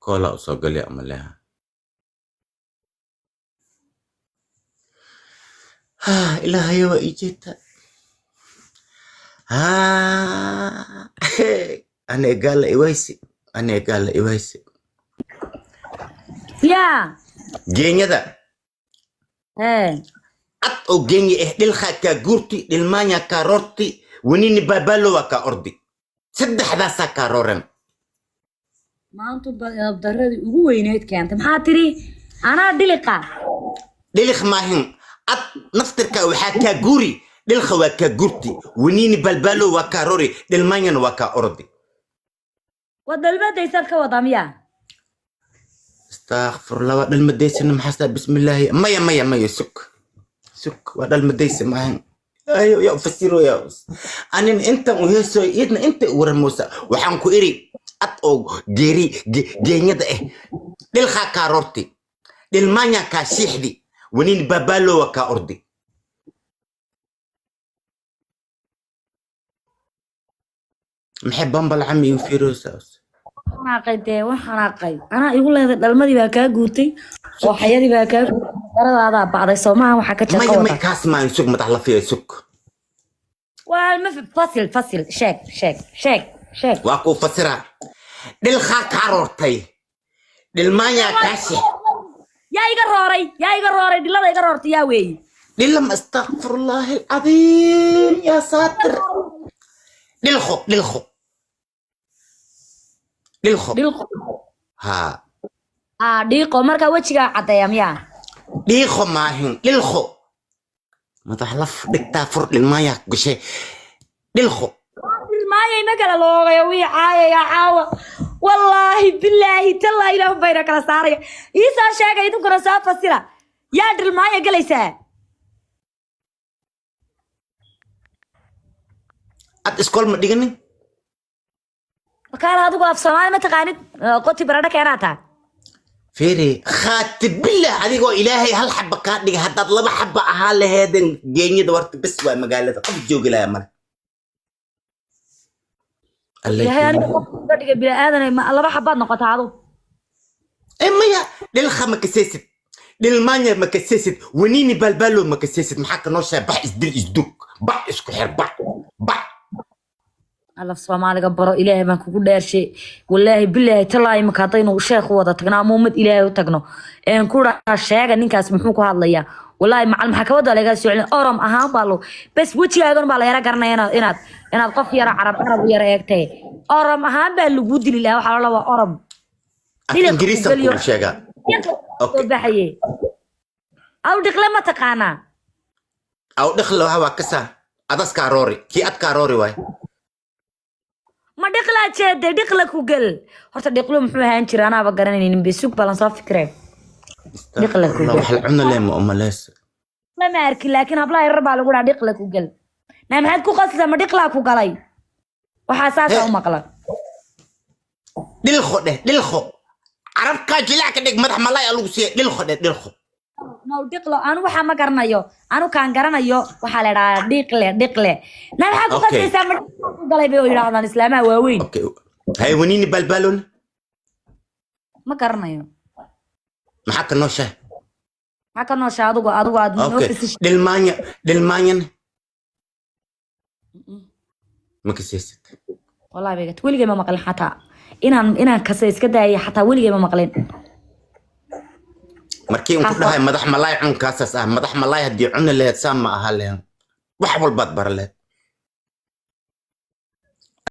كولا أصقلي أملها إلهي وإجيت أنا قال إيويسي يا جيني ذا ايه أو جيني للخا كاغورتي للمانيا كارورتي ونيني بابالو وكا سدح ذا ساكارورن maanta darradii ugu weyneed keentay maxaa tiri anaa dhiliqa للخ ماهن نفتركا وحا كاغوري للخا وكاغورتي ونيني بابالو وكاروري للمانيا وكا أردي wadalbadaysaad ka wadaa miyaa استغفر الله وادل المديس انه محسن بسم الله ميا سك وادل المديس معهم ايوه يا فسيرو يا انا انت وهيسو يدنا انت ورموسا وحنكو اري اتو جيري جينيدا للخا كارورتي للمانيا كاشيحدي ونين بابالو وكا اردي محب بامبل عمي وفيروس xanaaqay waxanaaqay anaa igu leedahay dhalmadii baa kaa guurtay oo xayadii baa kaa daradaada bacday Soomaha waxa ka ما jaqo كاس ما نسوق متعلى فيها سك waa ma fasil sheeg واكو فسرها للخا كارورتي للمانيا كاشيح yaa iga rooray dhilada iga roortay yaa weey لما استغفر الله العظيم يا ساتر للخو dhilqo ها dhiiqo marka wajiga cadeeya miyaa للخو ماهن للخو ما تحلف دكتا فر للمايا قشي للخو maayay ma kala loogayo wii caayaya caawa wallaahi bilaahi tallaahi ilaahu bayna kala saaraya iisoo sheegay idinkuna soo fasira yaa dhilmaaya galaysaa اسكول ما ديغني markaan adigu af Soomaali ma taqaanid qoti baradha keenaata فيري خاتب بالله عليك إلهي هل حبة كان ديغ حتى لما حبة أهال هذين جيني دورت بس واي مقالة قف جوج لا يا ilaahay aniga qofka dhiga bila aadan laba xabaad noqotaa adu إما يا للخا مكسيست للمانيا مكسيست ونيني بالبالو مكسيست محاك نوشا بح إسدل إسدوك بح إسكو حر بح alla Soomaaliga baro ilaahay baan kugu dheershay wallaahi bilaahi tallaahi ma kaadayno sheekh wada tagnaa muumad ilaahay u tagno ku dhaca sheega ninkaas muxuu ku hadlayaa wallaahi macalin maxkamada laga soo celin orom ahaan baalo bas wajigaagan baa la yara garanayna inaad qof yara carab yara eegtay orom ahaan baa lagu dili lahaa waxa la waa orom إنجليزي كل شيء أوكي baxaye aw dhiqle ma taqaanaa أو دخل هوا كسا أدرس كاروري كي أت كاروري واي ma dhiqla jeeday dhiqla ku gal horta dhiqlo muxuu ahaan jiray anaaba garanaynin bisug balan soo fikreen dhiqla ku gal waxa cunna leemo umalees lama arki laakiin hablaha yar baa lagu dhahay dhiqla ku gal naa maxaad ku qasaysaa ma dhiqla ku galay waxa saasa u maqlan dilkho carabka jilac ka dhig madax malay lagu siiyay dilkho ma dhiqlo anu waxa ma garanayo anu kaan garanayo waxa la dhahaa dhiqle naa maxaad ku qasaysaa ma dhiqla ku galay bay yiraahdaan islaamaha waaweyn okay hay wanini balbalon ma garanayo maxaa ka noosha maxaa ka noosha adigu aad dhilmaanyan ma kasaysid wallahi beegat weligay ma maqlin xataa inaan kasa iska daayay xataa weligay ma maqlin markii uu ku dhahay madax malay cunkaasas madax malay hadii cun leed saama aha leen wax walbaad baraleed